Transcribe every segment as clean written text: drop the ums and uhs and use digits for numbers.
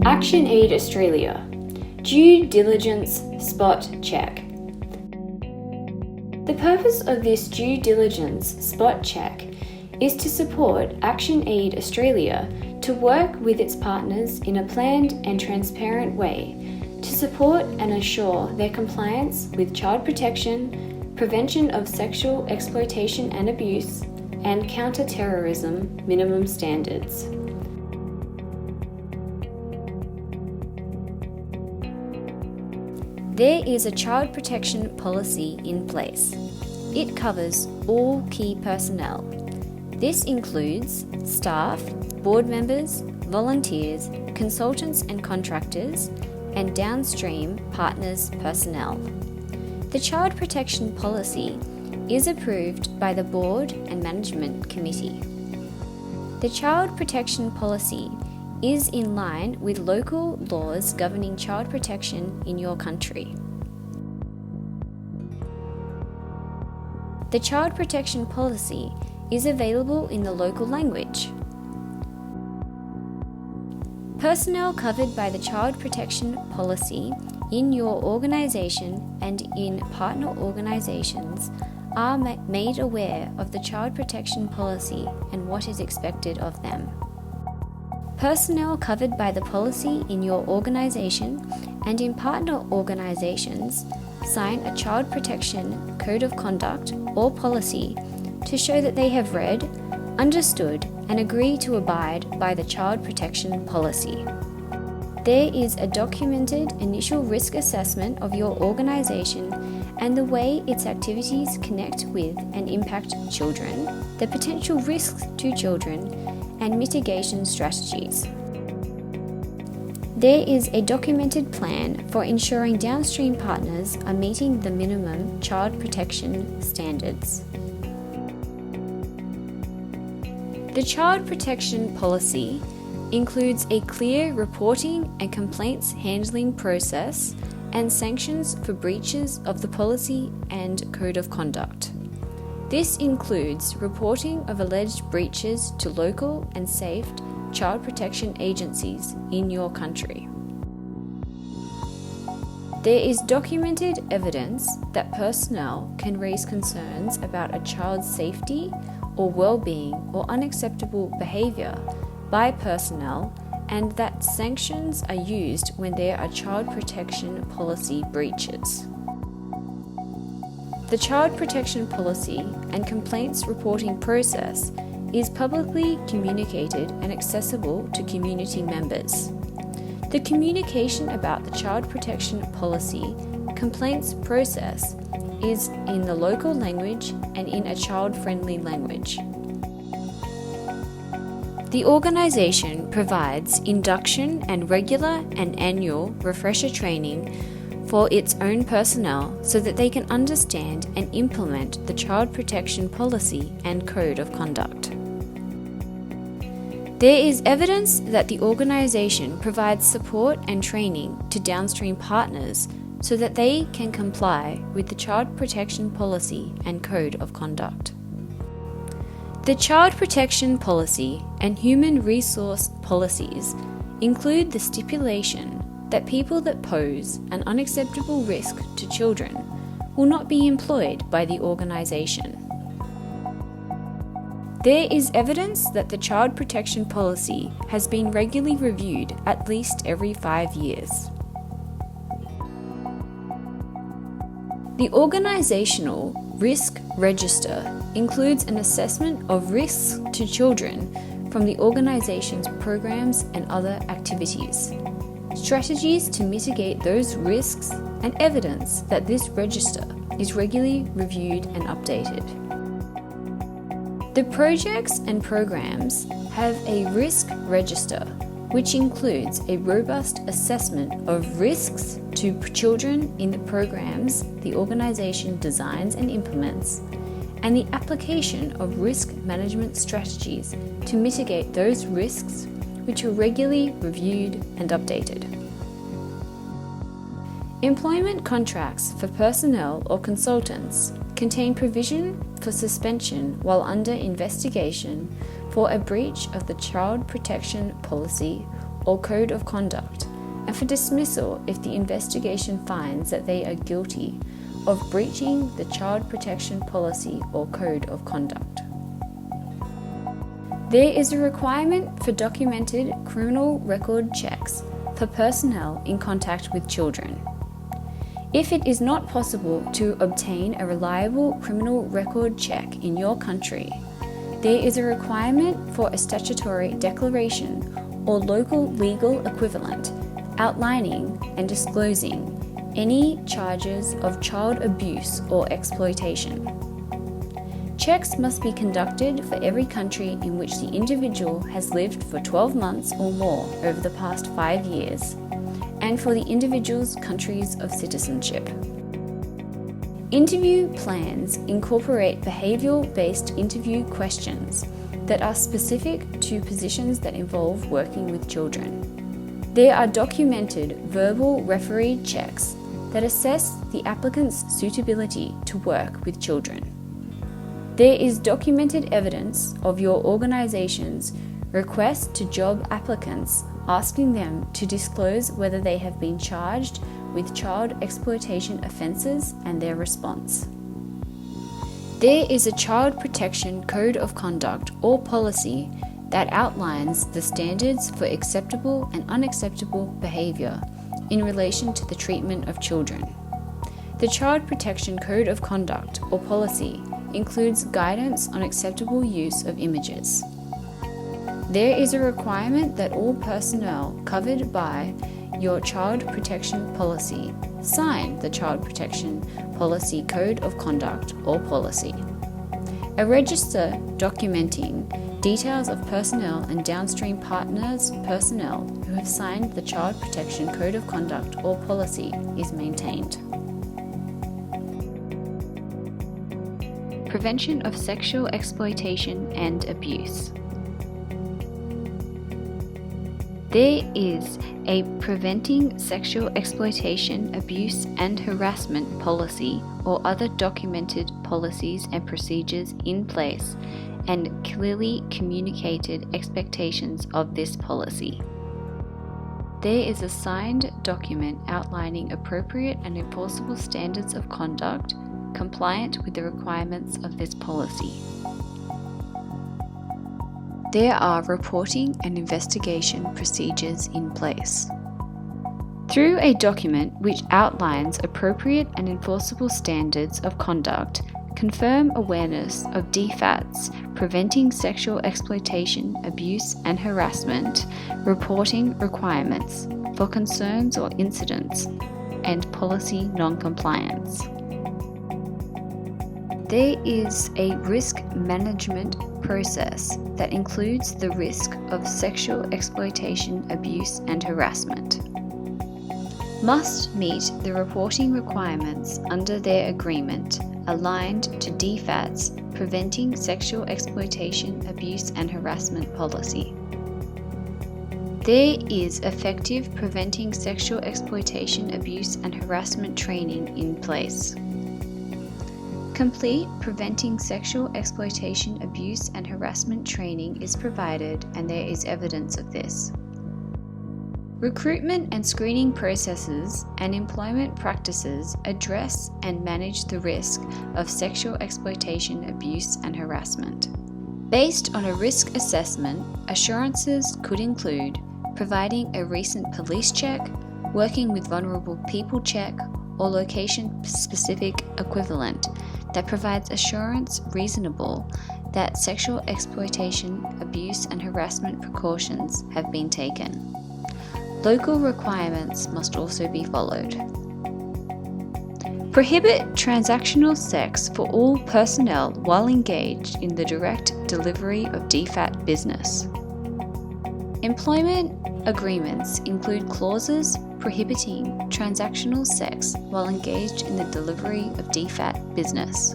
ActionAid Australia Due Diligence Spot Check. The purpose of this due diligence spot check is to support ActionAid Australia to work with its partners in a planned and transparent way to support and assure their compliance with child protection, prevention of sexual exploitation and abuse, and counter-terrorism minimum standards. There is a child protection policy in place. It covers all key personnel. This includes staff, board members, volunteers, consultants and contractors, and downstream partners personnel. The Child Protection Policy is approved by the Board and Management Committee. The Child Protection Policy is in line with local laws governing child protection in your country. The Child Protection Policy is available in the local language. Personnel covered by the Child Protection Policy in your organisation and in partner organisations are made aware of the Child Protection Policy and what is expected of them. Personnel covered by the policy in your organisation and in partner organisations sign a Child Protection Code of Conduct or policy to show that they have read, understood, and agree to abide by the Child Protection Policy. There is a documented initial risk assessment of your organisation and the way its activities connect with and impact children, the potential risks to children, and mitigation strategies. There is a documented plan for ensuring downstream partners are meeting the minimum child protection standards. The Child Protection Policy includes a clear reporting and complaints handling process and sanctions for breaches of the policy and code of conduct. This includes reporting of alleged breaches to local and state child protection agencies in your country. There is documented evidence that personnel can raise concerns about a child's safety or well-being or unacceptable behaviour by personnel, and that sanctions are used when there are child protection policy breaches. The Child Protection Policy and complaints reporting process is publicly communicated and accessible to community members. The communication about the Child Protection Policy complaints process is in the local language and in a child-friendly language. The organisation provides induction and regular and annual refresher training for its own personnel so that they can understand and implement the Child Protection Policy and Code of Conduct. There is evidence that the organisation provides support and training to downstream partners so that they can comply with the Child Protection Policy and Code of Conduct. The Child Protection Policy and Human Resource Policies include the stipulation that people that pose an unacceptable risk to children will not be employed by the organisation. There is evidence that the Child Protection Policy has been regularly reviewed at least every 5 years. The Organisational Risk Register includes an assessment of risks to children from the organisation's programs and other activities, strategies to mitigate those risks, and evidence that this register is regularly reviewed and updated. The projects and programs have a risk register, which includes a robust assessment of risks to children in the programs the organisation designs and implements, and the application of risk management strategies to mitigate those risks, which are regularly reviewed and updated. Employment contracts for personnel or consultants contain provision for suspension while under investigation for a breach of the Child Protection Policy or code of conduct, and for dismissal if the investigation finds that they are guilty of breaching the child protection policy or code of conduct. There is a requirement for documented criminal record checks for personnel in contact with children. If it is not possible to obtain a reliable criminal record check in your country, there is a requirement for a statutory declaration or local legal equivalent outlining and disclosing any charges of child abuse or exploitation. Checks must be conducted for every country in which the individual has lived for 12 months or more over the past 5 years, and for the individual's countries of citizenship. Interview plans incorporate behavioural-based interview questions that are specific to positions that involve working with children. There are documented verbal referee checks that assess the applicant's suitability to work with children. There is documented evidence of your organisation's request to job applicants asking them to disclose whether they have been charged with child exploitation offences and their response. There is a child protection code of conduct or policy that outlines the standards for acceptable and unacceptable behaviour in relation to the treatment of children. The Child Protection Code of Conduct or policy includes guidance on acceptable use of images. There is a requirement that all personnel covered by your child protection policy sign the Child Protection Policy Code of Conduct or policy. A register documenting details of personnel and downstream partners' personnel who have signed the Child Protection Code of Conduct or policy is maintained. Prevention of sexual exploitation and abuse. There is a Preventing Sexual Exploitation, Abuse and Harassment policy or other documented policies and procedures in place and clearly communicated expectations of this policy. There is a signed document outlining appropriate and enforceable standards of conduct compliant with the requirements of this policy. There are reporting and investigation procedures in place. Through a document which outlines appropriate and enforceable standards of conduct, confirm awareness of DFAT's Preventing Sexual Exploitation, Abuse and Harassment reporting requirements for concerns or incidents and policy non-compliance. There is a risk management process that includes the risk of sexual exploitation, abuse and harassment. Must meet the reporting requirements under their agreement aligned to DFAT's Preventing Sexual Exploitation, Abuse and Harassment policy. There is effective Preventing Sexual Exploitation, Abuse and Harassment training in place. Complete Preventing Sexual Exploitation, Abuse and Harassment training is provided and there is evidence of this. Recruitment and screening processes and employment practices address and manage the risk of sexual exploitation, abuse and harassment. Based on a risk assessment, assurances could include providing a recent police check, working with vulnerable people check, or location-specific equivalent that provides assurance reasonable that sexual exploitation, abuse and harassment precautions have been taken. Local requirements must also be followed. Prohibit transactional sex for all personnel while engaged in the direct delivery of DFAT business. Employment agreements include clauses prohibiting transactional sex while engaged in the delivery of DFAT business.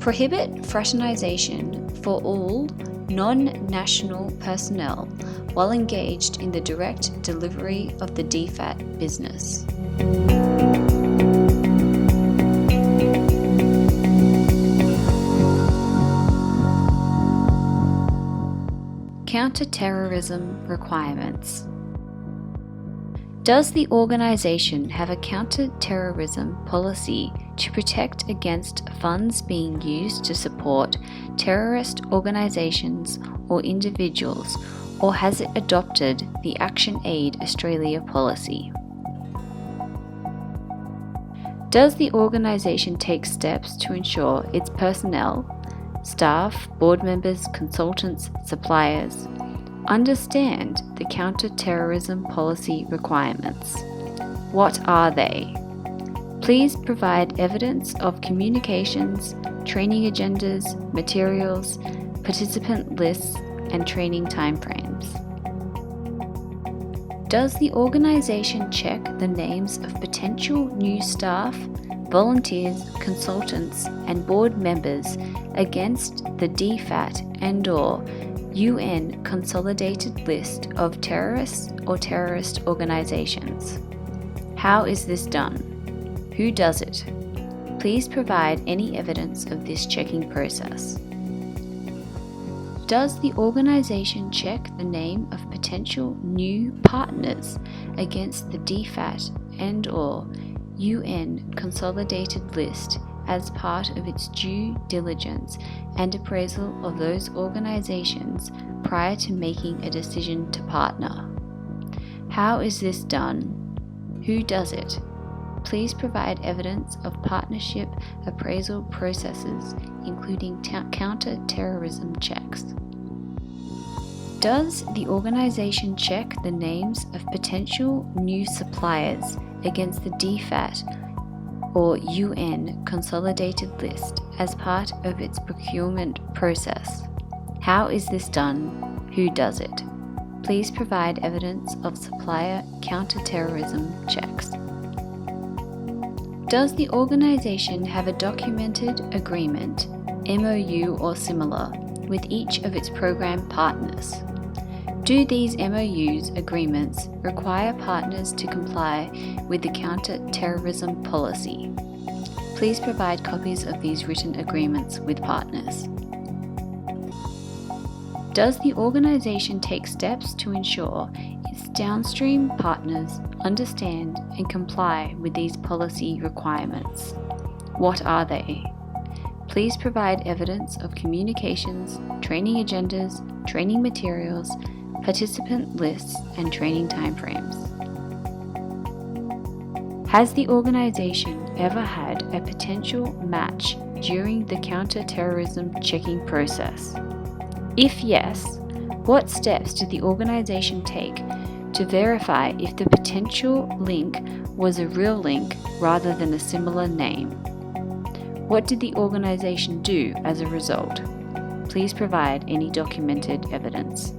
Prohibit fraternization for all non-national personnel while engaged in the direct delivery of the DFAT business. Counter-Terrorism Requirements. Does the organization have a counter-terrorism policy to protect against funds being used to support terrorist organizations or individuals, or has it adopted the ActionAid Australia policy? Does the organization take steps to ensure its personnel, staff, board members, consultants, suppliers, understand the counter-terrorism policy requirements? What are they? Please provide evidence of communications, training agendas, materials, participant lists, and training timeframes. Does the organization check the names of potential new staff, volunteers, consultants, and board members against the DFAT and/or UN Consolidated List of Terrorists or Terrorist Organizations? How is this done? Who does it? Please provide any evidence of this checking process. Does the organization check the name of potential new partners against the DFAT and/or UN Consolidated List as part of its due diligence and appraisal of those organizations prior to making a decision to partner? How is this done? Who does it? Please provide evidence of partnership appraisal processes, including counter-terrorism checks. Does the organization check the names of potential new suppliers against the DFAT or UN Consolidated List as part of its procurement process? How is this done? Who does it? Please provide evidence of supplier counter-terrorism checks. Does the organization have a documented agreement, MOU or similar, with each of its program partners? Do these MOUs agreements require partners to comply with the counter-terrorism policy? Please provide copies of these written agreements with partners. Does the organization take steps to ensure its downstream partners understand and comply with these policy requirements? What are they? Please provide evidence of communications, training agendas, training materials, participant lists, and training timeframes. Has the organization ever had a potential match during the counter-terrorism checking process? If yes, what steps did the organization take to verify if the potential link was a real link rather than a similar name? What did the organization do as a result? Please provide any documented evidence.